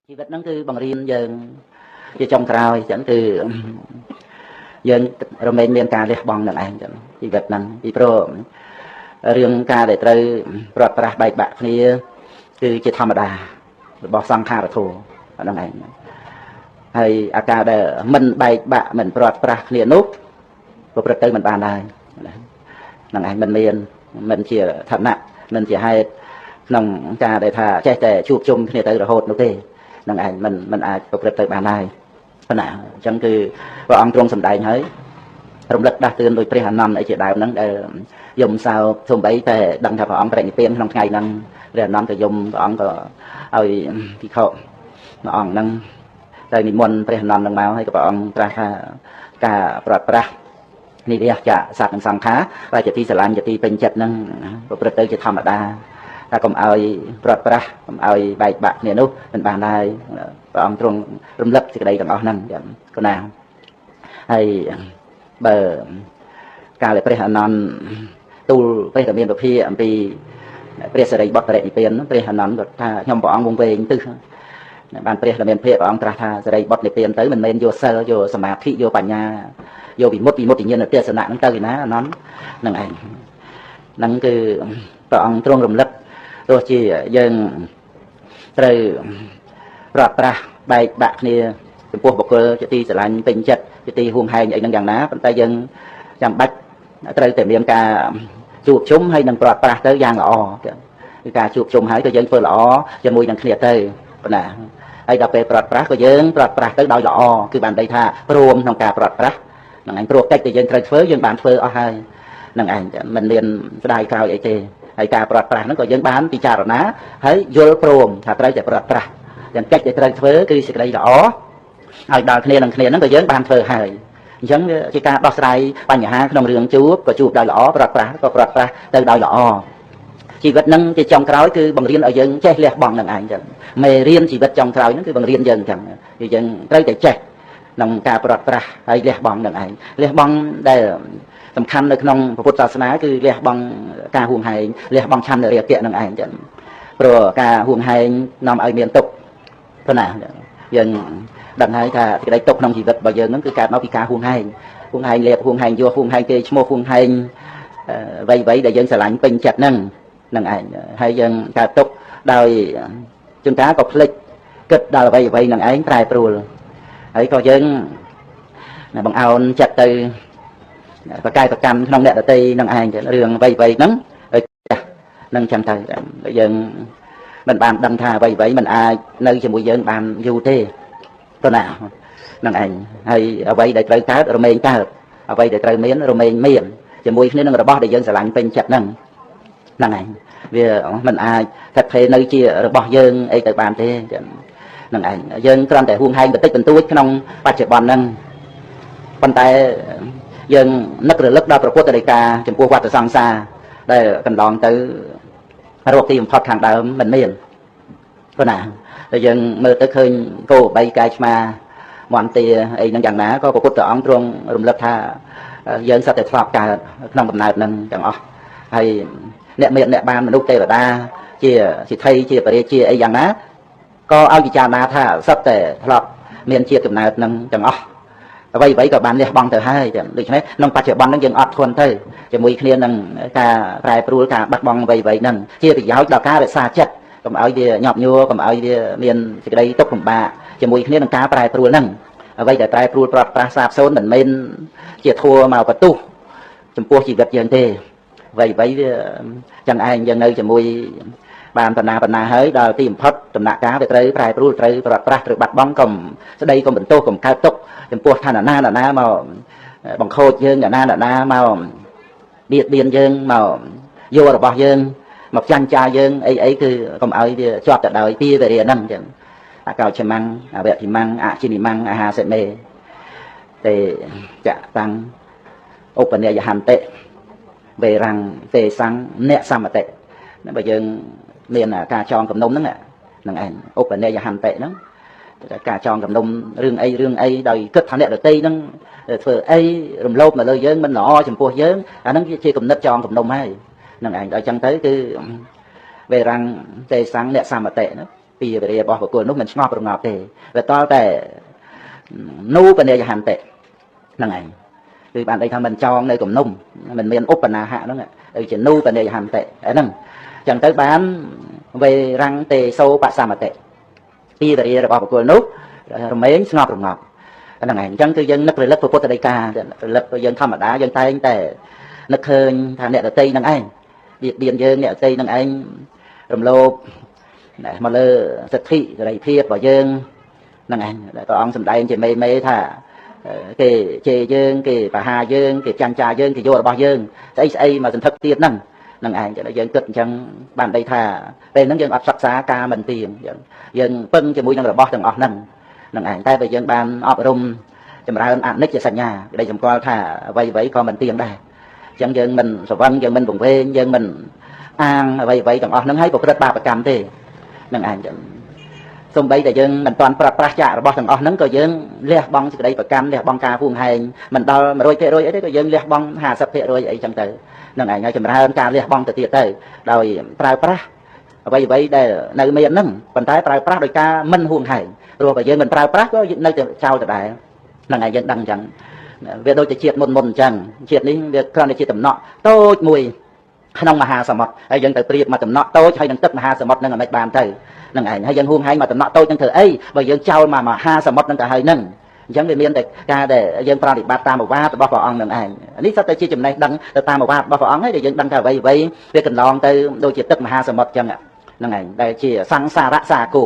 ชีวิตนั้นคือบังเรียนយើងជាចុងក្រោយចឹងគឺយើងរមែងមានការលះបង់នឹងឯងចឹងជីវិតហ្នឹងពីព្រោះរឿងការដែលត្រូវប្រត់ប្រាស់បែកបាក់គ្នាគឺជាធម្មតារបស់សង្ខារធម៌ហ្នឹងឯងហើយអាការដែលមិនបែកបាក់មិនប្រត់ប្រាស់គ្នានោះប្រព្រឹត្តទៅមិនបានដែរហ្នឹងឯងមិនជាឋានៈមិនជាហេតុក្នុងការដែលថាចេះតែជួបជុំគ្នាទៅរហូតនោះទេនឹងឯងមិនអាចប្រព្រឹត្តទៅបានដែរប៉ុណ្ណាអញ្ចឹងគឺព្រះអង្គទ្រង់សម្ដែងហើយរំលឹកដាស់តឿនដោយព្រះអានន្ទអីជាដើមហ្នឹងដែលយមសោសំបីតែដឹងថាព្រះអង្គបរិនិព្វានក្នុងថ្ងៃហ្នឹងព្រះអានន្ទក៏យមព្រះអង្គក៏ឲ្យភិក្ខុព្រះអង្គហ្នឹងទៅនិមន្តព្រះអានន្ទហ្នឹងមកហើយក៏ព្រះអង្គត្រាស់ថាការប្រត់ប្រាស់និរិយចៈសត្វនិងសង្ខារបើជាទីស្រឡាញ់ជាទីពេញចិត្តហ្នឹងប្រព្រឹត្តទៅជាធម្មតាតែកុំឲ្យប្រត់ប្រាស់កុំឲ្យបែកបាក់គ្នានោះមិនបានដែរព្រះអង្គទ្រង់រំលឹកសេចក្តីទាំងអស់ហ្នឹងចឹងគណាហើយបើកាលព្រះអានន្ទទូលព្រះរាមាភិភាអំពីព្រះសិរីបុត្របរិនិព្វានព្រះអានន្ទក៏ថាខ្ញុំព្រះអង្គវង្វេងទិសបានព្រះរាមាភិភាព្រះអង្គត្រាស់ថាសិរីបុត្រនិព្វានទៅមិនមែនយកសិលយកសមាធិយកបញ្ញាយកវិមុតតិញ្ញាណទេសនៈហ្នឹងទៅឯណាអានន្ទហ្នឹងឯងហ្នឹងគឺព្រះអង្គទ្រង់រំលឹកទោះជាយើងត្រូវប្រត់ប្រាស់បែកបាក់គ្នាចំពោះបុគ្គលជាទីស្រឡាញ់ពេញចិត្តជាទីហួងហែងអីហ្នឹងយ៉ាងណាប៉ុន្តែយើងចាំបាច់ត្រូវតែមានការជួបជុំហើយនឹងប្រត់ប្រាស់ទៅយ៉ាងល្អគឺការជួបជុំហើយក៏យើងធ្វើល្អជាមួយនឹងគ្នាទៅប៉ុណ្ណាហើយដល់ពេលប្រត់ប្រាស់ក៏យើងប្រត់ប្រាស់ទៅដោយល្អគឺបានន័យថាព្រមក្នុងការប្រត់ប្រាស់ហ្នឹងឯងព្រោះកិច្ចដែលយើងត្រូវធ្វើយើងបានធ្វើអស់ហើយហ្នឹងឯងមិនមានស្ដាយក្រោយអីទេហើយការប្រត់ប្រាស់ហ្នឹងក៏យើងបានពិចារណាហើយយល់ព្រមថាត្រូវតែប្រត់ប្រាស់ទាំងកិច្ចដែលត្រូវធ្វើគឺសេចក្តីល្អហើយដល់គ្នានឹងគ្នាហ្នឹងក៏យើងបានធ្វើហើយអញ្ចឹងជាការដោះស្រាយបញ្ហាក្នុងរឿងជួបក៏ជួបដោយល្អប្រត់ប្រាស់ក៏ប្រត់ប្រាស់ទៅដោយល្អជីវិតហ្នឹងជាចុងក្រោយគឺបង្រៀនឲ្យយើងចេះលះបង់នឹងឯងចឹងមេរៀនជីវិតចុងក្រោយហ្នឹងគឺបង្រៀនយើងចឹងគឺយើងត្រូវតែចេះក្នុងការប្រត់ប្រាស់ហើយលះបង់នឹងឯងលះបង់ដែលសំខាន់នៅក្នុងពុទ្ធសាសនាគឺលះបង់ការហួងហែងលះបង់ឆន្ទរាគៈនឹងឯងចឹងព្រោះការហួងហែងនាំឲ្យមានទុក្ខប៉ុណ្ណាយើងដឹងហើយថាសេចក្តីទុក្ខក្នុងជីវិតរបស់យើងហ្នឹងគឺកើតមកពីការហួងហែងលៀបហួងហែងយកហួងហែងគេឈ្មោះហួងហែងអ្វីដែលយើងស្រឡាញ់ពេញចិត្តហ្នឹងឯងហើយយើងកើតទុក្ខដោយជួនកាលក៏ភ្លេចគិតដល់អ្វីហ្នឹងឯងប្រែប្រួលហើយក៏យើងបង្អោនចិត្តទៅប្រកាយប្រកម្មក្នុងអ្នកដទៃនឹងឯងរឿងអ្វីហ្នឹងនឹងចឹងទៅយើងមិនបានដឹងថាអ្វីមិនអាចនៅជាមួយយើងបានយូរទេប៉ុណ្ណានឹងឯងហើយអ្វីដែលត្រូវកើតរមែងកើតអ្វីដែលត្រូវមានរមែងមានជាមួយគ្នានឹងរបស់ដែលយើងស្រឡាញ់ពេញចិត្តហ្នឹងឯងវាមិនអាចថិតថេរនៅជារបស់យើងអីទៅបានទេចឹងនឹងឯងយើងគ្រាន់តែហួងហែងបន្តិចបន្តួចក្នុងបច្ចុប្បន្នហ្នឹងប៉ុន្តែយើងនឹករលឹកដល់ព្រះពុទ្ធដីកាចំពោះវដ្តសង្សារដែលកន្លងទៅរកទីបំផុតខាងដើមមិនមានប៉ុណ្ណាតែយើងមើលទៅឃើញគោបីកាយឆ្មាមន្តាអីហ្នឹងយ៉ាងណាក៏ព្រះពុទ្ធអង្គទ្រង់រំលឹកថាយើងសត្វតែធ្លាប់កើតក្នុងកំណើតហ្នឹងទាំងអស់ហើយអ្នកមានអ្នកបានមនុស្សទេវតាជាសិទ្ធិជាបរិជាអីយ៉ាងណាក៏ឲ្យពិចារណាថាសត្វតែធ្លាប់មានជាតិកំណើតហ្នឹងទាំងអស់អ្វីក៏បានលះបង់ទៅហើយចឹងដូច្នេះក្នុងបច្ចុប្បន្នហ្នឹងយើងអត់ធន់ទៅជាមួយគ្នានឹងការប្រែប្រួលការបាត់បង់អ្វីហ្នឹងជាប្រយោជន៍ដល់ការរក្សាចិត្តកុំឲ្យវាញាប់ញួរកុំឲ្យវាមានសេចក្តីទុក្ខលំបាកជាមួយគ្នានឹងការប្រែប្រួលហ្នឹងអ្វីដែលប្រែប្រួលប្រត់ប្រាស់សាបសូន្យមិនមែនជាធัวមកបន្ទុះចំពោះជីវិតយើងទេអ្វីវាចឹងឯងយើងនៅជាមួយបានបណ្ណាហើយដល់ទីបំផុតដំណាក់កាលវាត្រូវប្រែប្រួលត្រូវប្រត់ប្រាស់ត្រូវបាត់បង់កុំស្ដីកុំបន្ទោសកុំកើតទុក្ខចំពោះឋានណាមកបង្ខូចយើងណាមកបៀតបៀនយើងមកយករបស់យើងមកចាញ់ចាលយើងអីគឺកុំឲ្យវាជាប់ទៅដោយពីវិរិយហ្នឹងចឹងអកោចមੰអវៈភិមੰអចិនិមੰអាហាសិមេទេចតាំងឧបនិយហន្តិវេរੰទេសੰអ្នកសមតិបើយើងមានការចងកំណុំហ្នឹងឯងឧបនិយហន្តិហ្នឹងការចងកំណុំរឿងអីដោយគិតថាអ្នកដទៃហ្នឹងធ្វើអីរំលោភមកលើយើងមិនល្អចំពោះយើងអាហ្នឹងជាគំនិតចងកំណុំហើយហ្នឹងឯងដល់ចឹងទៅគឺវេរੰទេសੰអ្នកសមតិហ្នឹង ពីវិរិយរបស់បុគ្គលនោះមិនស្ងប់រងាប់ទេវាតតែនូបនិយហន្តិហ្នឹងឯងគឺបានន័យថាមិនចងនៅគំនុំមិនមានឧបនាហៈហ្នឹងដូចជានូបនិយហន្តិហ្នឹងអញ្ចឹងទៅបានវេរាំងទេសោបសមតិពីវិរិយរបស់បុគ្គលនោះរមែងស្ងប់រងាប់ហ្នឹងឯងអញ្ចឹងគឺយើងនឹករលឹកពុទ្ធដីការរលឹកយើងធម្មតាយើងតែងតែនឹកឃើញថាអ្នកដតីនឹងឯងបៀតបៀនយើងអ្នកដតីនឹងឯងរំលោភមកលើសិទ្ធិសេរីភាពរបស់យើងហ្នឹងឯងព្រះអង្គសម្ដែងជាមេថាគេជេរយើងគេបហាយើងគេចាញ់ចាយើងគេយករបស់យើងស្អីមកសន្ធឹកទៀតហ្នឹងឯងចឹងយើងគិតអញ្ចឹងបានន័យថាពេលហ្នឹងយើងអត់សិក្សាការមិនទៀងយើងពឹងជាមួយនឹងរបស់ទាំងអស់ហ្នឹងឯងតែបើយើងបានអប់រំចម្រើនអនិច្ចសញ្ញាក្តីសម្គាល់ថាអ្វីក៏មិនទៀងដែរអញ្ចឹងយើងមិនស្រវឹងយើងមិនវង្វេងយើងមិនអាងអ្វីទាំងអស់ហ្នឹងឲ្យប្រព្រឹត្តបាបកម្មទេហ្នឹងឯងចឹងសូម្បីតែយើងមិនទាន់ប្រើប្រាស់ចាករបស់ទាំងអស់ហ្នឹងក៏យើងលះបង់សេចក្តីប្រកម្មលះបង់ការហួងហែងមិនដល់ 100% អីទេក៏យើងលះបង់ 50% អីចឹងទៅហ្នឹងឯងឲ្យចម្រើនការលះបង់ទៅទៀតទៅដោយប្រើប្រាស់អ្វីដែលនៅមានហ្នឹងប៉ុន្តែប្រើប្រាស់ដោយការមិនហួងហែងព្រោះបើយើងមិនប្រើប្រាស់ក៏នៅតែចោលដដែលហ្នឹងឯងយើងដឹងអញ្ចឹងវាដូចជាជាតិមុនអញ្ចឹងជាតិនេះវាគ្រាន់តែជាតំណក់តូចមួយក្នុងមហាសមុទ្រហើយយើងទៅប្រៀបមកតំណក់តូចហើយនឹងទឹកមហាសមុទ្រហ្នឹងមិនបានទៅហ្នឹងឯងហើយយើងហួងហែងមកតំណក់តូចហ្នឹងធ្វើអីបើយើងចោលមកមហាសមុទ្រហ្នឹងទៅហើយហ្នឹងអញ្ចឹងវាមានតែការដែលយើងប្រតិបត្តិតាមឱវាទរបស់ព្រះអង្គនឹងឯងនេះសុទ្ធតែជាចំណេះដឹងទៅតាមឱវាទរបស់ព្រះអង្គហើយដែលយើងដឹងថាអ្វីវាកន្លងទៅដូចជាទឹកមហាសមុទ្រអញ្ចឹងហ្នឹងឯងដែលជាសង្សារៈសាគោ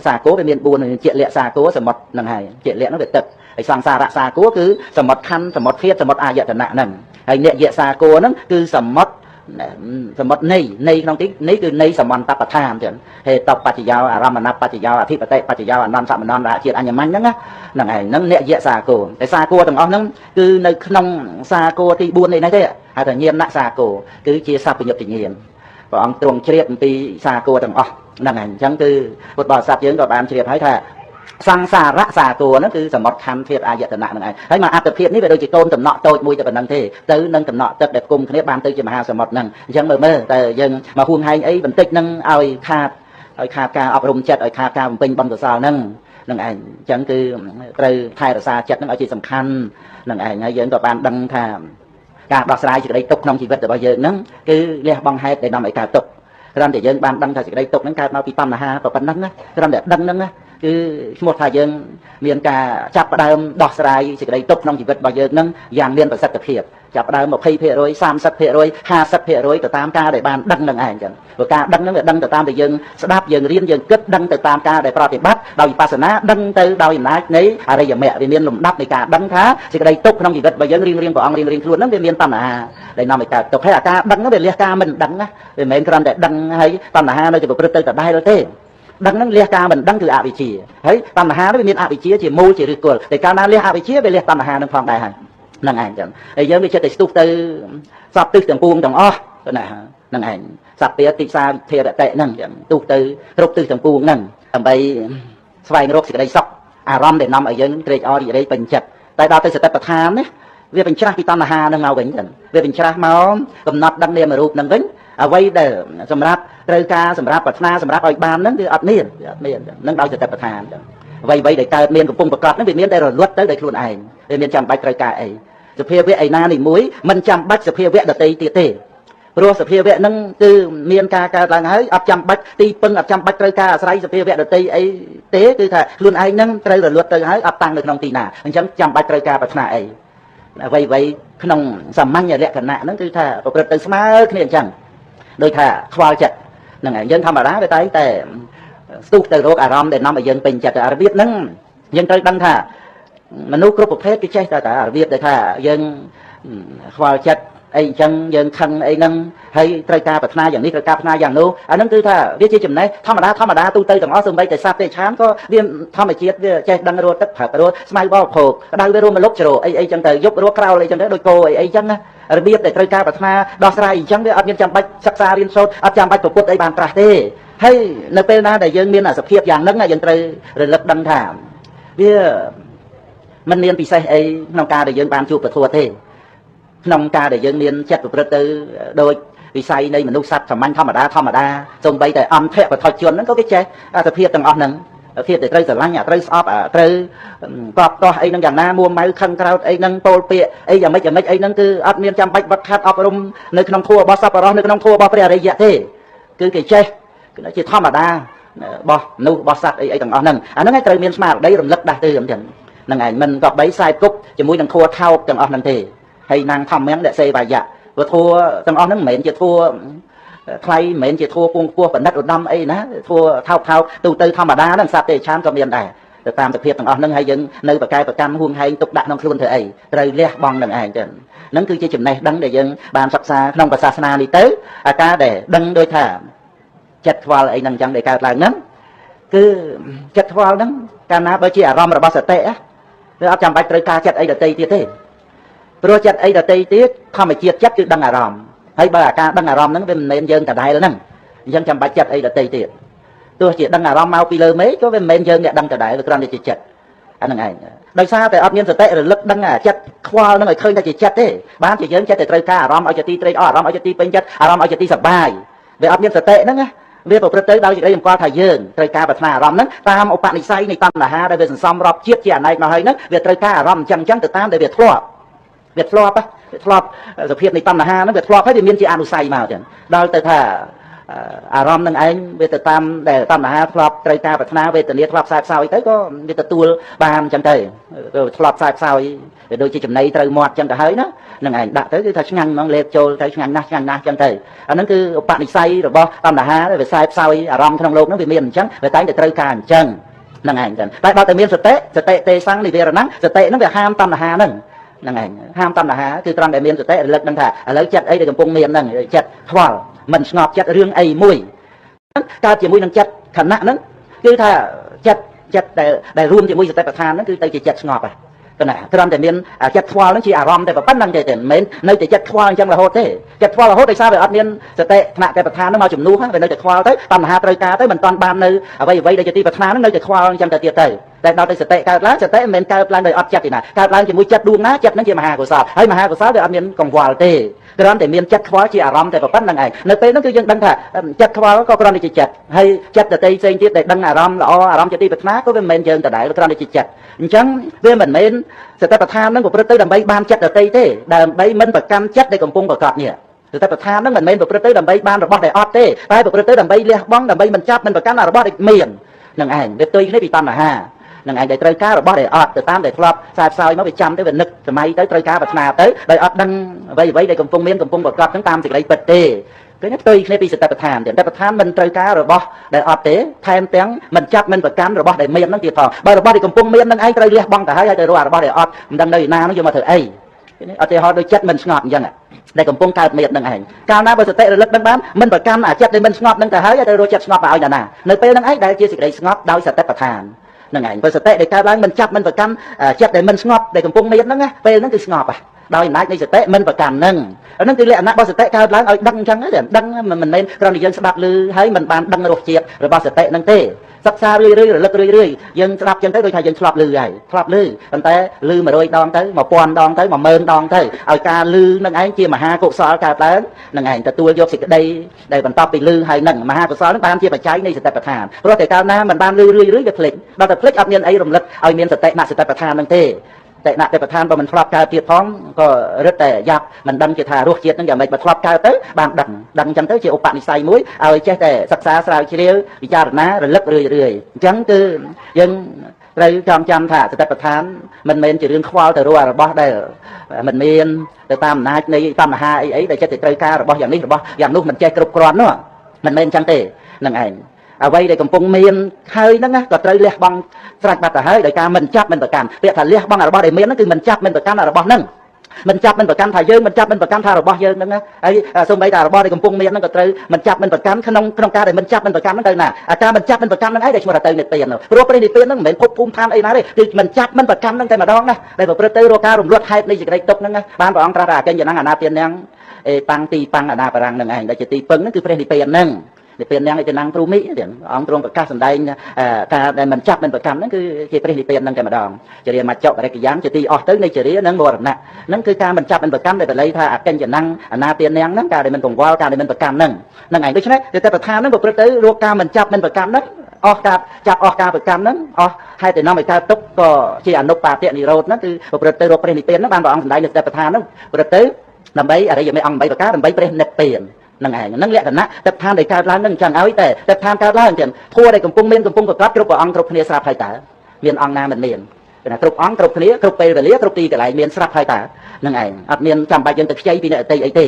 សាគោវាមាន4ជាលក្ខសាគោសមុទ្រហ្នឹងហើយជាលក្ខនោះវាទឹកហើយសង្សារៈសាគោគឺសមុទ្រខណ្ឌសមុទ្រធាតុសមុទ្រអាយតនៈហ្នឹងហើយនិយសាគោហ្នឹងគឺសមុទ្រនៃក្នុងទីនេះគឺនៃសមន្តបដ្ឋានចឹងហេតុបច្ចយោអារមណបច្ចយោអធិបតិបច្ចយោអនន្តសមន្តរជាតិអញ្ញមញ្ញហ្នឹងហ្នឹងឯងហ្នឹងនិយសាគោតែសាគោទាំងអស់ហ្នឹងគឺនៅក្នុងសាគោទី4នេះទេហៅថាញាណសាគោគឺជាសព្វញ្ញុតញ្ញាណព្រះអង្គទ្រង់ជ្រាបអំពីសាគោទាំងអស់ហ្នឹងឯងអញ្ចឹងគឺពុទ្ធបរិស័ទយើងក៏បានជ្រាបហើយថាសង្សារៈសាគរហ្នឹងគឺសមុទ្រខណ្ឌធាតុអាយតនៈហ្នឹងឯងហើយមកអត្តភាពនេះវាដូចជាកូនតំណក់តូចមួយតែប៉ុណ្្នឹងទេទៅនឹងតំណក់ទឹកដែលគុំគ្នាបានទៅជាមហាសមុទ្រហ្នឹងអញ្ចឹងមើលតែយើងមកហួងហែងអីបន្តិចហ្នឹងឲ្យខាតការអប់រំចិត្តឲ្យខាតការបំពេញបុណ្យកុសលហ្នឹងឯងអញ្ចឹងគឺត្រូវថែរក្សាចិត្តហ្នឹងឲ្យជាសំខាន់ហ្នឹងឯងហើយយើងក៏បានដឹងថាការដោះស្រាយសេចក្តីទុក្ខក្នុងជីវិតរបស់យើងហ្នឹងគឺលះបង់ហេតុដែលនាំឲ្យកើតទុក្ខគ្រាន់តែយើងបានដឹងថាសេចក្តីទុក្ខហ្នឹងកើតមកពីបញ្ហាប៉ុណ្ណឹងណាគ្រាន់តែដឹងហ្នឹងណាគឺឈ្មោះថាយើងមានការចាប់ផ្ដើមដោះស្រាយសេចក្តីទុក្ខក្នុងជីវិតរបស់យើងហ្នឹងយ៉ាងមានប្រសិទ្ធភាពចាប់ផ្ដើម 20% 30% 50% ទៅតាមការដែលបានដឹងនឹងឯងចឹងព្រោះការដឹងហ្នឹងវាដឹងទៅតាមដែលយើងស្ដាប់យើងរៀនយើងគិតដឹងទៅតាមការដែលប្រតិបត្តិដោយវិបស្សនាដឹងទៅដោយអំណាចនៃអរិយមគ្គវាមានលំដាប់នៃការដឹងថាសេចក្តីទុក្ខក្នុងជីវិតរបស់យើងរៀងព្រះអង្គរៀងខ្លួនហ្នឹងវាមានបញ្ហាដែលនាំឲ្យកើតទុក្ខហើយអាការដឹងហ្នឹងវាលះការមិនដឹងណាវាមិនមែនគ្រាន់តែដឹងហើយបញ្ហានៅតែប្រព្រឹត្តទៅដដែលទេដឹងហ្នឹងលះការមិនដឹងគឺអវិជ្ជាហើយបញ្ហានេះវាមានអវិជ្ជាជាមូលជាឫសគល់តែកាលណាលះអវិជ្ជាវាលះបញ្ហានឹងផងដែរហើយហ្នឹងឯងចឹងហើយយើងវាចិត្តតែស្ទុះទៅសពទិសទាំងពួងទាំងអស់ណាហ្នឹងឯងសព្វាតិសាវិធរតិហ្នឹងចឹងទុះទៅគ្រប់ទិសទាំងពួងហ្នឹងដើម្បីស្វែងរកសេចក្តីសុខអារម្មណ៍ដែលនាំឲ្យយើងត្រេកអររីករាយពេញចិត្តតែដល់ទៅសតិប្បដ្ឋានណាវាបញ្ច្រាស់ពីតណ្ហាហ្នឹងមកវិញចឹងវាបញ្ច្រាស់មកកំណត់ដឹងនាមរូបហ្នឹងវិញអ្វីដែលសម្រាប់ត្រូវការសម្រាប់ប្រាថ្នាសម្រាប់ឲ្យបានហ្នឹងគឺអត់មានហ្នឹងដោយសតិប្បដ្ឋានចឹងអ្វីដែលកើតមានកំពុងប្រកបហ្នឹងវាមានតែរលត់ទៅដោយខ្លួនឯងវាមានចាំបាច់ត្រូវការអីសភាវៈឯណានេះមួយមិនចាំបាច់សភាវៈដតីទៀតទេព្រោះសភាវៈហ្នឹងគឺមានការកើតឡើងហើយអត់ចាំបាច់ទីពឹងអត់ចាំបាច់ត្រូវការអាស្រ័យសភាវៈដតីអីទេគឺថាខ្លួនឯងហ្នឹងត្រូវរលត់ទៅហើយអត់តាំងនៅក្នុងទីណាអញ្ចឹងចាំបាច់ត្រូវការប្រាថ្នាអីអ្វីក្នុងសាមញ្ញលក្ខណៈហ្នឹងគឺថាប្រព្រឹត្តទៅស្មើគ្នាអញ្ចឹងដោយថាខ្វល់ចិត្តហ្នឹងហើយយើងធម្មតាវាតែស្ទុះទៅរកអារម្មណ៍ដែលនាំឲ្យយើងពេញចិត្តរបៀបហ្នឹងយើងត្រូវដឹងថាមនុស្សគ្រប់ប្រភេទគេចេះតែរបៀបដែលថាយើងខ្វល់ចិត្តអីអញ្ចឹងយើងខឹងអីហ្នឹងហើយត្រូវការប្រាថ្នាយ៉ាងនេះត្រូវការប្រាថ្នាយ៉ាងនោះអាហ្នឹងគឺថាវាជាចំណេះធម្មតាទូទៅទាំងអស់សូម្បីតែសត្វទេឆានក៏វាធម្មជាតិវាចេះដឹងរត់ទឹកផឹករត់ស្មៅបោភោគក្តៅវារួមមកលុកជ្រោអីអញ្ចឹងទៅយប់រត់ក្រោលអីអញ្ចឹងទៅដូចគោអីអញ្ចឹងណារបៀបដែលត្រូវការប្រាថ្នាដោះស្រាយអញ្ចឹងវាអត់មានចាំបាច់សិក្សារៀនសូត្រអត់ចាំបាច់ប្រពុតអីបានប្រាស់ទេហើយនៅពេលណាដែលយើងមានអាសភាពយ៉ាងហ្នឹងយើងត្រូវរលឹកដឹងថាវាមិនមានពិសេសអីក្នុងការដែលយើងបានជួបពធទេក្នុងការដែលយើងមានចិត្តប្រព្រឹត្តទៅដោយ វិស័យនៃមនុស្សសត្វសាមញ្ញធម្មតាសូម្បីតែអន្តរប្រថុជនហ្នឹងក៏គេចេះអត្ថភាពទាំងអស់ហ្នឹងភាពដែលត្រូវស្រឡាញ់ត្រូវស្អប់ត្រូវកប់ទាស់អីហ្នឹងយ៉ាងណាមួម៉ៅខឹងក្រោតអីហ្នឹងពោលពាក្យអីយ៉ាងម៉េចអីហ្នឹងគឺអត់មានចាំបាច់វឹកហាត់អប់រំនៅក្នុងធម៌របស់សប្បុរសនៅក្នុងធម៌របស់ព្រះអរិយទេគឺគេចេះគឺជាធម្មតារបស់មនុស្សរបស់សត្វអីទាំងអស់ហ្នឹងអាហ្នឹងឯងត្រូវមានស្មារតីរំលឹកដាស់តឿនហ្នឹងហ្នឹងឯងមិនក៏បីខ្សែគប់ជាមួយនឹងធัวថោកទាំងអស់ហ្នឹងទេហើយនាងធម្មៈសេបាយៈព្រោះធัวទាំងអស់ហ្នឹងមិនមែនជាធัวថ្លៃមិនមែនជាធัวពងពោះបណ្ឌិតឧត្តមអីណាធัวថោកទូទៅធម្មតាហ្នឹងសត្វទេឆានក៏មានដែរទៅតាមសភាពទាំងអស់ហ្នឹងហើយយើងនៅប្រកែប្រកម្មហួងហែងទុកដាក់ក្នុងខ្លួនធ្វើអីត្រូវលះបង់នឹងឯងចឹងហ្នឹងគឺជាចំណេះដឹងដែលយើងបានសិក្សាក្នុងសាសនានេះទៅអាការដែលដឹងដូចថាចិត្តខ្វល់អីហ្នឹងចឹងដែលកើតឡើងហ្នឹងគឺចិត្តខ្វល់ហ្នឹងកាលណាបើជាអារម្មណ៍របស់សតិគឺអត់ចាំបាច់ត្រូវការចិត្តអីដទៃទៀតទេព្រោះចិត្តអីដទៃទៀតធម្មជាតិចិត្តគឺដឹងអារម្មណ៍ហើយបើអាការដឹងអារម្មណ៍ហ្នឹងវាមិនមែនយើងដដែលហ្នឹងអញ្ចឹងចាំបាច់ចិត្តអីដទៃទៀតទោះជាដឹងអារម្មណ៍មកពីលើមេឃក៏វាមិនមែនយើងអ្នកដឹងដដែលវាគ្រាន់តែជាចិត្តអាហ្នឹងឯងដោយសារតែអត់មានសតិរលឹកដឹងអាចិត្តខ្វល់ហ្នឹងឲ្យឃើញតែជាចិត្តទេបានជាយើងចិត្តតែត្រូវការអារម្មណ៍ឲ្យជាទីត្រេកអរអារម្មណ៍ឲ្យជាទីពេញចិត្តអារម្មណ៍ឲ្យជាទីសប្បាយវាអត់មានសតិហ្នឹងណាវាប្រព្រឹត្តទៅដោយសេចក្តីសម្គាល់ថាយើងត្រូវការប្រាថ្នាអារម្មណ៍ហ្នឹងតាមឧបនិស្ស័យនៃតណ្ហាដែលវាសន្សំរាប់ជាតិជាអនេកមកហើយហ្នឹងវាត្រូវការអារម្មណ៍អញ្ចឹងទៅតាមដែលវាធ្លាប់សភាពនៃតណ្ហាហ្នឹងវាធ្លាប់ហើយវាមានជាអនុស្ស័យមកចឹងដល់ទៅថាអារម្មណ៍នឹងឯងវាទៅតាមដែលតណ្ហាធ្លាប់ត្រូវការប្រាថ្នាវេទនាធ្លាប់ខ្សែផ្សោយទៅក៏វាទទួលបានចឹងទៅធ្លាប់ខ្សែផ្សោយវាដូចជាចំណីត្រូវមាត់ចឹងទៅហើយណានឹងឯងដាក់ទៅគឺថាឆ្ងាញ់ហ្មងលេបចូលទៅឆ្ងាញ់ណាស់ចឹងទៅអាហ្នឹងគឺឧបនិស្ស័យរបស់តណ្ហាវាខ្សែផ្សោយអារម្មណ៍ក្នុងលោកហ្នឹងវាមានអញ្ចឹងវាតែងតែត្រូវការអញ្ចឹងហ្នឹងឯងចឹងតែដល់តែមានសតិទេសੰនិវេរណੰសតិហ្នឹងវាហាមតណ្ហាហ្នឹងឯងហាមតណ្ហាគឺត្រង់តែមានសតិរលឹកដឹងថាឥឡូវចិត្តអីដែលកំពុងមានហ្នឹងចិត្តខ្វល់មិនស្ងប់ចិត្តរឿងអីមួយកើតជាមួយនឹងចិត្តខណៈហ្នឹងគឺថាចិត្តដែលរួមជាមួយសតិប្បដ្ឋានហ្នឹងគឺទៅជាចិត្តស្ងប់ហ្នឹងណាត្រឹមតែមានចិត្តខ្វល់ហ្នឹងជាអារម្មណ៍តែប៉ុណ្្នឹងទេមិនមែននៅតែចិត្តខ្វល់អញ្ចឹងរហូតទេចិត្តខ្វល់រហូតដោយសារវាអត់មានសតិថ្នាក់តែប្បដ្ឋានហ្នឹងមកជំនួសហ្នឹងវានៅតែខ្វល់ទៅតណ្ហាត្រូវការទៅមិនតាន់បាននៅអ្វីដែលជាទីប្បដ្ឋានហ្នឹងនៅតែខ្វល់អញ្ចឹងទៅទៀតទៅតែដល់ទៅសតិកើតឡើងសតិមិនមែនកើតឡើងដោយអត់ចិត្តទេណាកើតឡើងជាមួយចិត្តដួងណាចិត្តហ្នឹងជាមហាកុសលហើយមហាកុសលវាអត់មានកង្វល់ទេគ្រាន់តែមានចិត្តខ្វល់ជាអារម្មណ៍តែប៉ុណ្្នឹងឯងនៅពេលហ្នឹងគឺយើងដឹងថាចិត្តខ្វល់ក៏គ្រាន់តែជាចិត្តហើយចិត្តដតីផ្សេងទៀតដែលដឹងអារម្មណ៍ល្អអារម្មណ៍ជាទីប្រាថ្នាក៏វាមិនមែនយើងដដែលគ្រាន់តែជាចិត្តអញ្ចឹងវាមិនមែនសតិប្បដ្ឋានហ្នឹងប្រព្រឹត្តទៅដើម្បីបានចិត្តដតីទេដើម្បីមិនប្រកម្មចិត្តដែលកំពុងប្រកបនេះសតិប្បដ្ឋានហ្នឹងមិនមែនប្រព្រឹត្តទៅដើម្បីបានរបស់ដែលអត់ទេតែប្រព្រឹត្តទៅដើម្បីលះបង់ដើម្បីមិនចាប់មិនប្រកាន់របស់ដែលមាននឹងឯងវាផ្ទុយគ្នាពីតណ្ហានឹងឯងដែលត្រូវការរបស់ដែលអត់ទៅតាមដែលធ្លាប់ខ្សែផ្សោយមកវាចាំទៅវានឹកសម័យទៅត្រូវការប្រាថ្នាទៅដោយអត់ដឹងអ្វីដែលកំពុងមានកំពុងប្រកបហ្នឹងតាមសេចក្តីពិតទេឃើញផ្ទុយគ្នាពីសតិប្បដ្ឋានសតិប្បដ្ឋានមិនត្រូវការរបស់ដែលអត់ទេថែមទាំងមិនចាប់មិនប្រកាន់របស់ដែលមានហ្នឹងទៀតផងបើរបស់ដែលកំពុងមានហ្នឹងឯងត្រូវលះបង់ទៅហើយទៅរករបស់ដែលអត់មិនដឹងនៅណាហ្នឹងយកមកធ្វើអីឧទាហរណ៍ដូចចិត្តមិនស្ងប់អញ្ចឹងដែលកំពុងកើតមានហ្នឹងឯងកាលណាបើសតិរលឹកដឹងបានមិនប្រកាន់អាចិត្តដែលមិនស្ងប់ហ្នឹងទៅហើយទៅរកចិត្តស្ងប់មកឲ្យណានៅពេលហ្នឹងឯងដែលជាសេចក្តីស្ងប់ដោយសតិប្បដ្ឋានហ្នឹងឯងបើសតិដែលកើតឡើងមិនចាប់មិនប្រកាន់ចិត្តដែលមិនស្ងប់ដែលកំពុងមានហ្នឹងពេលហ្នឹងគឺស្ងប់ដោយអំណាចនៃសតិមិនប្រកាន់ហ្នឹងហ្នឹងគឺលក្ខណៈរបស់សតិកើតឡើងឲ្យដឹងអញ្ចឹងទេដឹងមិនមែនគ្រាន់តែយើងស្ដាប់ឮហើយមិនបានដឹងរសជាតិរបស់សតិហ្នឹងទេសិក្សារឿយរលឹករឿយយើងស្ដាប់ចឹងទៅដូចថាយើងធ្លាប់ឮហើយធ្លាប់ឮប៉ុន្តែឮ100ដងទៅ1000ដងទៅ10000ដងទៅឲ្យការឮនឹងឯងជាមហាកុសលកើតឡើងនឹងឯងទទួលយកសេចក្តីដែលបន្តពីឮហើយនឹងមហាកុសលនឹងបានជាបច្ច័យនៃសតិប្បដ្ឋានព្រោះតែកាលណាមិនបានឮរឿយវាភ្លេចដល់តែភ្លេចអត់មានអីរំលឹកឲ្យមានសតិណសតិប្បដ្ឋាននឹងទេតែណតិប្បដ្ឋានបើមិនធ្លាប់កើតទៀតផងក៏រឹតតែយ៉ាប់មិនដឹងជាថារសជាតិនឹងយ៉ាងម៉េចបើធ្លាប់កើតទៅបានដឹងអញ្ចឹងទៅជាឧបនិស្ស័យមួយឲ្យចេះតែសិក្សាស្រាវជ្រាវពិចារណារលឹករឿយអញ្ចឹងគឺយើងត្រូវចងចាំថាសតិប្បដ្ឋានមិនមែនជារឿងខ្វល់ទៅរករបស់ដែលមិនមានទៅតាមអំណាចនៃតណ្ហាអីដែលចិត្តតែត្រូវការរបស់យ៉ាងនេះរបស់យ៉ាងនោះមិនចេះគ្រប់គ្រាន់នោះមិនមែនអញ្ចឹងទេនឹងឯងអ្វីដែលកំពុងមានហើយហ្នឹងក៏ត្រូវលះបង់ស្រេចបាត់ទៅហើយដោយការមិនចាប់មិនប្រកាន់ពាក្យថាលះបង់របស់ដែលមានហ្នឹងគឺមិនចាប់មិនប្រកាន់របស់ហ្នឹងមិនចាប់មិនប្រកាន់ថាយើងមិនចាប់មិនប្រកាន់ថារបស់យើងហ្នឹងហើយសូម្បីតែរបស់ដែលកំពុងមានហ្នឹងក៏ត្រូវមិនចាប់មិនប្រកាន់ក្នុងការដែលមិនចាប់មិនប្រកាន់ហ្នឹងទៅណាអាការមិនចាប់មិនប្រកាន់ហ្នឹងឯងដែលឈ្មោះថាទៅនិព្វានព្រោះព្រះនិព្វានហ្នឹងមិនមែនភពភូមិឋានអីណាទេគឺមិនចាប់មិនប្រកាន់ហ្នឹងតែម្ដងណាដែលប្រព្រឹត្តទៅរកការរំលត់ហេតុនៃសេចក្តីទុក្ខហ្នឹងបានព្រះអង្គត្រាស់ថាអកិញ្ញណាអនាទានហ្នឹងតាំងទីតាំងអនាបរាំងហ្នឹងឯងដែលជាទីពឹងហ្នឹងគឺព្រះនិព្វានហ្នឹង និព្វាននាងឯកណាំងព្រមីទាំងអង្គទ្រង់ប្រកាសសម្ដែងការដែលមិនចាប់មិនប្រកម្មហ្នឹងគឺជាព្រះនិព្វានហ្នឹងតែម្ដងជារាមច្ចៈបរិក្យ៉ាងជាទីអស់ទៅនៃជារានិងមរណៈហ្នឹងគឺការមិនចាប់មិនប្រកម្មដែលបល័យថាអកិញ្ចនាំងអនាទាននាងហ្នឹងការដែលមិនកង្វល់ការដែលមិនប្រកម្មហ្នឹងហ្នឹងឯងដូច្នេះគឺតែប្រធានហ្នឹងប្រព្រឹត្តទៅរកការមិនចាប់មិនប្រកម្មហ្នឹងអស់ការចាប់អស់ការប្រកម្មហ្នឹងអស់ហេតុតែនាំឲ្យកើតទុក្ខក៏ជាអនុបាតិនិរោធហ្នឹងគឺប្រព្រឹត្តទៅរកព្រះនិព្វានហ្នឹងបានព្រះអង្គសម្ដែងនៅតែប្រធានហ្នឹងប្រព្រឹត្តទៅដើម្បីអរិយមេអង្គ8ប្រការដើម្បីព្រះនិព្វានហ្នឹងឯងហ្នឹងលក្ខណៈទឹកឋានដែលកើតឡើងហ្នឹងអញ្ចឹងឲ្យតែទឹកឋានកើតឡើងទាំងធัวដែលកំពុងមានកំពុងប្រកបគ្រប់ព្រះអង្គគ្រប់គ្នាស្រាប់ហើយតើមានអង្គណាមិនមានគឺថាគ្រប់អង្គគ្រប់គ្នាគ្រប់ពេលវេលាគ្រប់ទីកន្លែងមានស្រាប់ហើយតើហ្នឹងឯងអត់មានចាំបាច់យើងទៅខ្ចីពីអ្នកដទៃអីទ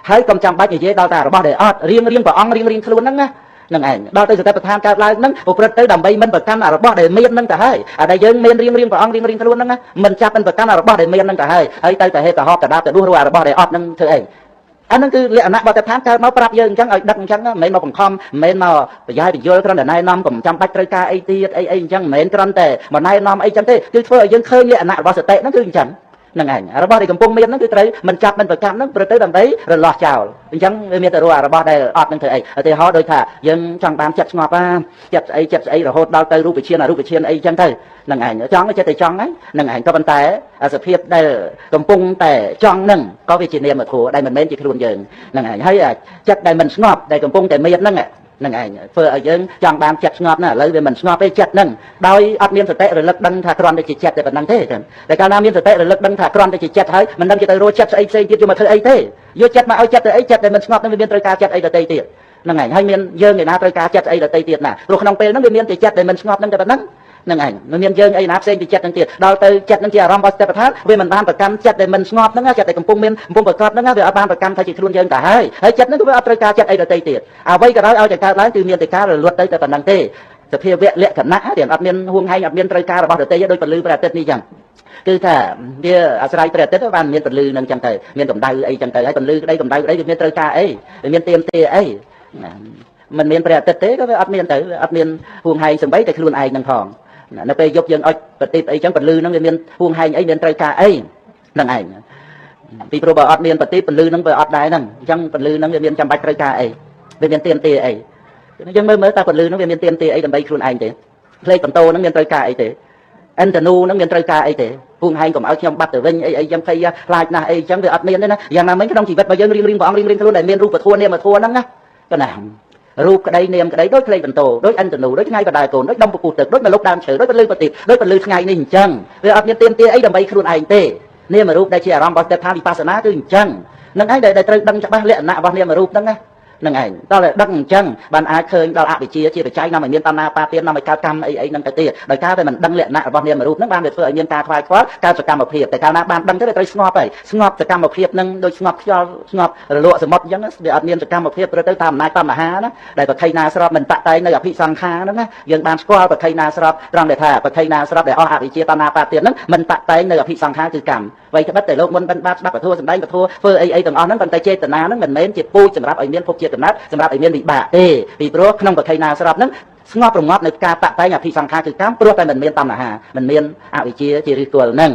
េហើយកុំចាំបាច់និយាយដល់តែរបស់ដែលអត់រៀងព្រះអង្គរៀងខ្លួនហ្នឹងណាហ្នឹងឯងដល់ទៅសតិប្បដ្ឋានកើតឡើងហ្នឹងប្រព្រឹត្តទៅដើម្បីមិនប្រកាន់របស់ដែលមានហ្នឹងទៅហើយអាដែលយើងមានរៀងព្រះអង្គរៀងខ្លួនហ្នឹងមិនចាប់មិនប្រកាន់របស់ដែលមានហ្នឹងទៅហើយទៅតែហេតុប្រហបកដាបទៅដួសរករបស់ដែលអត់ហ្នឹងធ្វើអីអាហ្នឹងគឺលក្ខណៈបទដ្ឋានកើតមកប្រាប់យើងអញ្ចឹងឲ្យដឹកអញ្ចឹងមិនមែនមកបង្ខំមិនមែនមកប្រយាយបញ្យល់គ្រាន់តែណែនាំកុំចាំបាច់ត្រូវការអីទៀតអីអញ្ចឹងមិនមែនគ្រាន់តែមកណែនាំអីចឹងទេគឺធ្វើឲ្យយើងឃើញលក្ខណៈរបស់សតិហ្នឹងគឺអញ្ចឹងហ្នឹងឯងរបស់ដែលកំពុងមានហ្នឹងគឺត្រូវមិនចាប់មិនប្រកម្មហ្នឹងព្រោះទៅដើម្បីរលាស់ចោលអញ្ចឹងវាមានតែរស់របស់ដែលអត់នឹងធ្វើអីឧទាហរណ៍ដូចថាយើងចង់បានចិត្តស្ងប់ចិត្តស្អីរហូតដល់ទៅរូបឈានអរូបឈានអីអញ្ចឹងទៅហ្នឹងឯងចង់ចិត្តតែចង់ហ្នឹងឯងក៏ប៉ុន្តែសភាពដែលកំពុងតែចង់ហ្នឹងក៏វាជានាមធម៌ដែលមិនមែនជាខ្លួនយើងហ្នឹងឯងហើយចិត្តដែលមិនស្ងប់ដែលកំពុងតែមានហ្នឹងហ្នឹងឯងធ្វើឲ្យយើងចង់បានចិត្តស្ងប់ណាឥឡូវវាមិនស្ងប់ទេចិត្តហ្នឹងដោយអត់មានសតិរលឹកដឹងថាគ្រាន់តែជាចិត្តតែប៉ុណ្្នឹងទេតែកាលណាមានសតិរលឹកដឹងថាគ្រាន់តែជាចិត្តហើយមិនដឹងជាទៅរកចិត្តស្អីផ្សេងទៀតយកមកធ្វើអីទេយកចិត្តមកឲ្យចិត្តទៅអីចិត្តដែលមិនស្ងប់ហ្នឹងវាមានត្រូវការចិត្តអីដទៃទៀតហ្នឹងឯងហើយមានយើងឯណាត្រូវការចិត្តអីដទៃទៀតណាព្រោះក្នុងពេលហ្នឹងវាមានតែចិត្តដែលមិនស្ងប់ហ្នឹងតែប៉ុណ្្នឹងហ្នឹងឯងមិនមានយើងអីណាផ្សេងពីចិត្តហ្នឹងទៀតដល់ទៅចិត្តហ្នឹងជាអារម្មណ៍របស់សតិប្បដ្ឋានវាមិនបានប្រកម្មចិត្តដែលមិនស្ងប់ហ្នឹងចិត្តដែលកំពុងមានកំពុងប្រកបហ្នឹងវាអត់បានប្រកម្មថាជាខ្លួនយើងទៅហើយចិត្តហ្នឹងវាអត់ត្រូវការចិត្តអីដទៃទៀតអ្វីក៏ដោយឲ្យតែកើតឡើងគឺមានតែការរលត់ទៅតែប៉ុណ្្នឹងទេសភាវៈលក្ខណៈដែលអត់មានហួងហែងអត់មានត្រូវការរបស់ដទៃដូចពលឺព្រះអាទិត្យនេះចឹងគឺថាវាអាស្រ័យព្រះអាទិត្យបានមានពលឺហ្នឹងចឹងទៅមានកម្ដៅអីចឹងទៅហើយពលឺក្តីកម្ដៅក្តីវាមានត្រូវការអីវាមានទៀមទាអីមិនមានព្រះអាទិត្យទេក៏វាអត់មានទៅអត់មានហួងហែងសំបីតែខ្លួនឯងហ្នឹងផងនៅពេលយប់យើងអុចប្រតិបអីចឹងពលឺហ្នឹងវាមានហួងហែងអីមានត្រូវការអីហ្នឹងឯងពីព្រោះបើអត់មានប្រតិបពលឺហ្នឹងវាអត់ដែរហ្នឹងអញ្ចឹងពលឺហ្នឹងវាមានចាំបាច់ត្រូវការអីវាមានទៀមទាអីយើងមើលតើពលឺហ្នឹងវាមានទៀមទាអីដើម្បីខ្លួនឯងទេផ្លេកបន្ទោហ្នឹងមានត្រូវការអីទេអិនតនូហ្នឹងមានត្រូវការអីទេហួងហែងកុំឲ្យខ្ញុំបាត់ទៅវិញអីចឹងភ័យខ្លាចណាស់អីចឹងវាអត់មានទេណាយ៉ាងណាមិញក្នុងជីវិតរបស់យើងរៀងព្រះអង្គរៀងខ្លួនដែលមានរូបធម៌នាមធម៌ហ្នឹងណាក៏ណារូបក្តីនាមក្តីដូចផ្លេកបន្ទោដូចអិនតនូដូចថ្ងៃបដាកូនដូចដុំពពុះទឹកដូចមកលុកដើមឈើដូចពលឺប្រតិបដូចពលឺថ្ងៃនេះអញ្ចឹងវាអត់មានទៀមទាអីដើម្បីខ្លួនឯងទេនាមរូបដែលជាអារម្មណ៍របស់ចិត្តថាវិបស្សនាគឺអញ្ចឹងនឹងឯងដែលត្រូវដឹងច្បាស់លក្ខណៈរបស់នាមរូបហ្នឹងណាហ្នឹងឯងដល់តែដឹងអញ្ចឹងបានអាចឃើញដល់អវិជ្ជាជាបច្ច័យនាំឲ្យមានតណ្ហាបាទាននាំឲ្យកើតកម្មអីហ្នឹងទៅទៀតដោយការតែមិនដឹងលក្ខណៈរបស់នាមរូបហ្នឹងបានវាធ្វើឲ្យមានការខ្វាយខ្វល់កើតសកម្មភាពតែកាលណាបានដឹងទៅវាត្រូវស្ងប់ហើយស្ងប់សកម្មភាពហ្នឹងដូចស្ងប់ខ្យល់ស្ងប់រលកសមុទ្រអញ្ចឹងវាអត់មានសកម្មភាពព្រោះទៅតាមអំណាចតណ្ហាណាដែលប្រខៃណាស្របមិនតាក់តែងនៅអភិសង្ខារហ្នឹងណាយើងបានស្គាល់ប្រខៃណាស្របត្រង់ដែលថាប្រខៃណាស្របដែលអស់អវិជ្ជាតណ្ហាបាទានហ្នឹងមិនតាក់តែងនៅអភិសង្ខារគឺកម្មអ្វីត្បិតតែលោកមុនបិណ្ឌបាតស្ដាប់ពធសម្ដែងពធធ្វើអីទាំងអស់ហ្នឹងប៉ុន្តែចេតនាហ្នឹងមិនមែនជាពូជសម្រាប់ឲ្យមានភពជាតិកំណត់សម្រាប់ឲ្យមានវិបាកទេពីព្រោះក្នុងប្រខៃណាស្រាប់ហ្នឹងស្ងប់រងាប់នៅការតាក់តែងអភិសង្ខារគឺកម្មព្រោះតែមិនមានតណ្ហាមិនមានអវិជ្ជាជាឫសគល់ហ្នឹង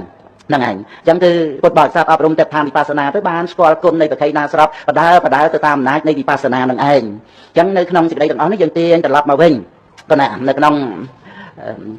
ហ្នឹងឯងអញ្ចឹងគឺពុទ្ធបរិស័ទអប់រំតែឋានវិបស្សនាទៅបានស្គាល់គុណនៃប្រខៃណាស្រាប់បដើទៅតាមអំណាចនៃវិបស្សនាហ្នឹងឯងអញ្ចឹងនៅក្នុងសេចក្តីទាំងអស់នេះយើងទាញត្រឡប់មកវិញប៉ុន្តែនៅក្នុង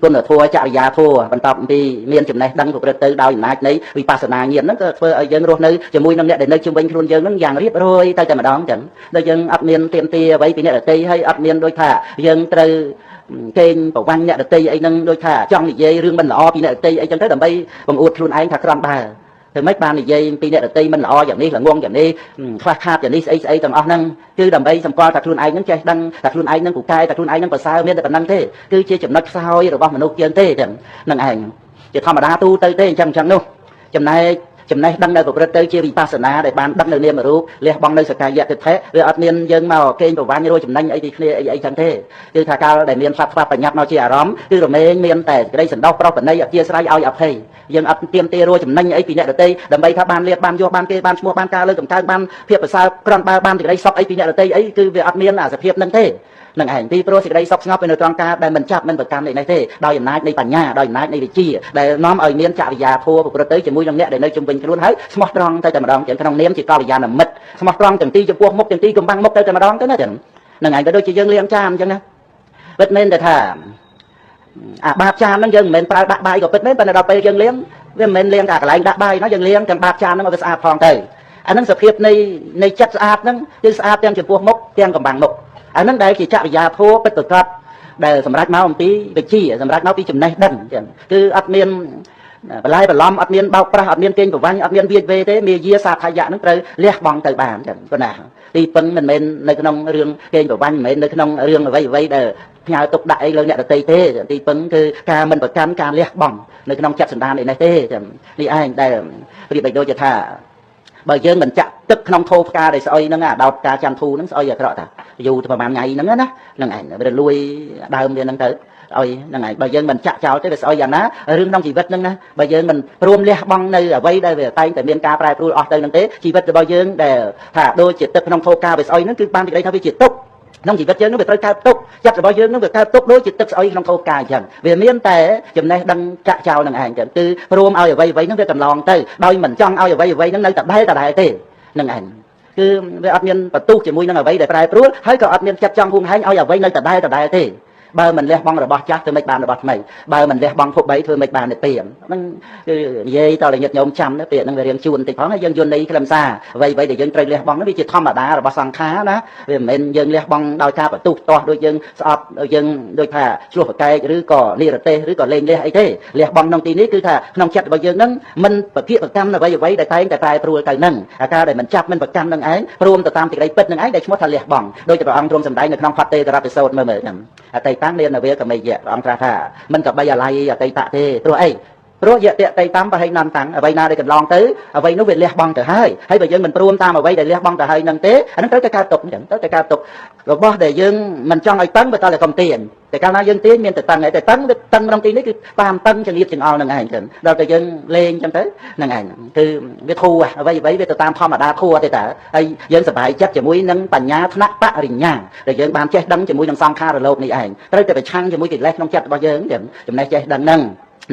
គុណធម៌ចរិយាធម៌បន្តអំពីមានចំណេះដឹងប្រព្រឹត្តទៅដោយអំណាចនៃវិបស្សនាញាណហ្នឹងក៏ធ្វើឲ្យយើងរស់នៅជាមួយនឹងអ្នកដែលនៅជុំវិញខ្លួនយើងហ្នឹងយ៉ាងរៀបរយទៅតែម្ដងអញ្ចឹងដូចយើងអត់មានទៀមទាអ្វីពីអ្នកដទៃហើយអត់មានដូចថាយើងត្រូវកេងប្រវាញ់អ្នកដទៃអីហ្នឹងដូចថាចង់និយាយរឿងមិនល្អពីអ្នកដទៃអីចឹងទៅដើម្បីបង្អួតខ្លួនឯងថាក្រំដើរធ្វើម៉េចបាននិយាយពីអ្នកដទៃមិនល្អយ៉ាងនេះល្ងងយ៉ាងនេះខ្វះខាតយ៉ាងនេះស្អីទាំងអស់ហ្នឹងគឺដើម្បីសម្គាល់ថាខ្លួនឯងហ្នឹងចេះដឹងថាខ្លួនឯងហ្នឹងពូកែថាខ្លួនឯងហ្នឹងប្រសើរមានតែប៉ុណ្្នឹងទេគឺជាចំណុចខ្សោយរបស់មនុស្សយើងទេចឹងហ្នឹងឯងជាធម្មតាទូទៅទេអញ្ចឹងនោះចំណេះដឹងនៅប្រព្រឹត្តទៅជាវិបស្សនាដែលបានដឹងនៅនាមរូបលះបង់នៅសកាយៈទិដ្ឋិវាអត់មានយើងមកកេងប្រវាញ់រយចំណេញអីពីគ្នាអីចឹងទេគឺថាកាលដែលមានសត្វបញ្ញត្តិមកជាអារម្មណ៍គឺរមែងមានតែក្តីសន្តោសប្រោសបណីអធិស្ស្រ័យឲ្យអភ័យយើងអត់ទៀមទារយចំណេញអីពីអ្នកដទៃដើម្បីថាបានលៀបបានយកបានគេបានឈ្មោះបានការលើកតម្កើងបានភាពប្រសើរក្រំបើបានសេចក្តីសុខអីពីអ្នកដទៃអីគឺវាអត់មានអាសភាពហ្នឹងទេនឹងឯងពីព្រោះសេចក្តីសុខស្ងប់នៅត្រង់ការដែលមិនចាប់មិនប្រកាន់នេះទេដោយអំណាចនៃបញ្ញាដោយអំណាចនៃវិជ្ជាដែលនាំឲ្យមានចរិយាធម៌ប្រព្រឹត្តទៅជាមួយនឹងអ្នកដែលនៅជុំវិញខ្លួនហើយស្មោះត្រង់ទៅតែម្ដងចឹងក្នុងនាមជាកល្យាណមិត្តស្មោះត្រង់ទាំងទីចំពោះមុខទាំងទីកំបាំងមុខទៅតែម្ដងទៅណាចឹង នឹងឯងក៏ដូចជាយើងលាងចានអញ្ចឹងណាពិតមែនតែថាអាបាតចានហ្នឹងយើងមិនមែនប្រើដាក់បាយក៏ពិតមែនប៉ុន្តែដល់ពេលយើងលាងវាមិនមែនលាងតែកន្លែងដាក់បាយណាយើងលាងទាំងបាតចានហ្នឹងឲ្យវាស្អាតផងទៅអាហ្នឹងសភាពនៃចិត្តស្អាតហ្នឹងគឺស្អាតទាំងចំពោះមុខទាំងកំបាំងមុខអាហ្នឹងដែលជាចរិយាធម៌ពិតប្រាកដដែលសម្រាប់មកអំពីវិជ្ជាសម្រាប់មកពីចំណេះដឹងអញ្ចឹងគឺអត់មានបន្លែបន្លំអត់មានបោកប្រាស់អត់មានកេងប្រវ័ញ្ចអត់មានវាយវេទេមាយាសាថាយៈហ្នឹងត្រូវលះបង់ទៅបានអញ្ចឹងប៉ុណ្ណាទីពឹងមិនមែននៅក្នុងរឿងកេងប្រវ័ញ្ចមិនមែននៅក្នុងរឿងអ្វីដែលផ្ញើទុកដាក់អីលើអ្នកដទៃទេទីពឹងគឺការមិនប្រកាន់ការលះបង់នៅក្នុងចិត្តសន្តាននេះទេនេះឯងដែលប្រៀបដូចជាថាបើយើងមិនចាក់ទឹកក្នុងថូផ្កាដែលស្អុយហ្នឹងដោតផ្កាចន្ទធូហ្នឹងស្អុយអាក្រក់តាយូរទៅប្រហែលថ្ងៃហ្នឹងណាហ្នឹងឯងវាលួយដើមវាហ្នឹងទៅឲ្យហ្នឹងឯងបើយើងមិនចាក់ចោលទេវាស្អុយយ៉ាងណារឿងក្នុងជីវិតហ្នឹងណាបើយើងមិនព្រមលះបង់នៅអ្វីដែលវាតែងតែមានការប្រែប្រួលអស់ទៅហ្នឹងទេជីវិតរបស់យើងដែលថាដូចជាទឹកក្នុងថូផ្កាវាស្អុយហ្នឹងគឺបានទីដីថាវាជាទុក្ខក្នុងជីវិតយើងនឹងវាត្រូវកើតទុក្ខចិត្តរបស់យើងនឹងវាកើតទុក្ខដូចជាទឹកស្អុយក្នុងថូផ្កាអញ្ចឹងវាមានតែចំណេះដឹងចាក់ចោលនឹងឯងចឹងគឺព្រមឲ្យអ្វីហ្នឹងវាកន្លងទៅដោយមិនចង់ឲ្យអ្វីហ្នឹងនៅតែដែលទេនឹងឯងគឺវាអត់មានបន្ទុះជាមួយនឹងអ្វីដែលប្រែប្រួលហើយក៏អត់មានចិត្តចង់ហួងហែងឲ្យអ្វីនៅតែដែលទេបើមិនលះបង់របស់ចាស់ធ្វើមិនបានរបស់ថ្មីបើមិនលះបង់ភព3ធ្វើមិនបានទេពេលហ្នឹងគឺនិយាយតើញាតិញោមចាំទៅពេលហ្នឹងវារៀងជួនតិចផងហើយយើងយល់ន័យខ្លឹមសារអ្វីដែលយើងត្រូវលះបង់ហ្នឹងវាជាធម្មតារបស់សង្ខារណាវាមិនមែនយើងលះបង់ដោយការបន្ទុះទាស់ដូចយើងស្អប់យើងដូចថាឆ្លោះប្រកែកឬក៏និរទេសឬក៏លេងលះអីទេលះបង់ក្នុងទីនេះគឺថាក្នុងចិត្តរបស់យើងហ្នឹងមិនប្រគិប្រកម្មអ្វីដែលតែងតែប្រែប្រួលទៅហ្នឹងអាការដែលមិនចាប់មិនប្រកម្មនឹងឯងព្រមទៅតាមទីក្តីពិតនឹងឯងដែលឈ្មោះថាលះបង់ដោយតែព្រះអង្គទ្រង់សម្ដែងនៅក្នុងផតទេតរៈពិសោតមើលហ្នឹងអតីតាំងនានវេកមេយៈព្រះអង្គត្រាស់ថាមិនក៏បីអាល័យអតីតៈទេព្រោះអីព្រោះយៈតេតៃតាំបហិណន្តាំងអ្វីណាដែលកន្លងទៅអ្វីនោះវាលះបង់ទៅហើយបើយើងមិនព្រមតាមអ្វីដែលលះបង់ទៅហើយនឹងទេអានឹងត្រូវតែកើតទុកអញ្ចឹងត្រូវតែកើតទុករបស់ដែលយើងមិនចង់ឲ្យតឹងវាតើកុំទាញតែកាលណាយើងទាញមានតែតឹងហើយតែតឹងវាតឹងក្នុងទីនេះគឺតាមតឹងចង្អៀតចង្អល់នឹងឯងចឹងដល់តែយើងលេងចឹងទៅនឹងឯងគឺវាធូរអ្វីវាទៅតាមធម្មតាធូរទេតើហើយយើងសប្បាយចិត្តជាមួយនឹងបញ្ញាថ្នាក់បរិញ្ញាដែលយើងបានចេះដឹងជាមួយនឹងសង្ខារលោកនេះឯងត្រូវតែប្រឆាំងជាមួយកិលេសក្នុងចិត្តរបស់យើងចឹងចំណេះចេះដឹងហ្នឹង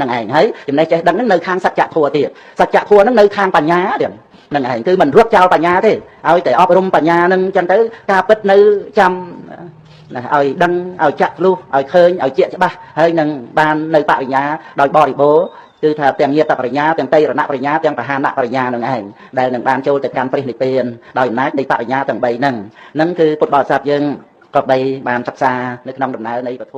នឹងឯងហើយចំណេះចេះដឹងហ្នឹងនៅខាងសច្ចធម៌ទៀតសច្ចធម៌ហ្នឹងនៅខាងបញ្ញាទៀតនឹងឯងគឺមិនរត់ចោលបញ្ញាទេឲ្យតែអប់រំបញ្ញាហ្នឹងចឹងទៅការពិតនៅចាំណាឲ្យដឹងឲ្យចាក់លុះឲ្យឃើញឲ្យជាក់ច្បាស់ហើយនឹងបាននៅបរិញ្ញាដោយបរិបូរណ៍គឺថាទាំងញាតបរិញ្ញាទាំងតេរណបរិញ្ញាទាំងបហានបរិញ្ញានឹងឯងដែលនឹងបានចូលទៅកាន់ព្រះនិព្វានដោយអំណាចនៃបរិញ្ញាទាំង3ហ្នឹងគឺពុទ្ធបរិស័ទយើងក៏បីបានសិក្សានៅក្នុងដំណើរនៃពធ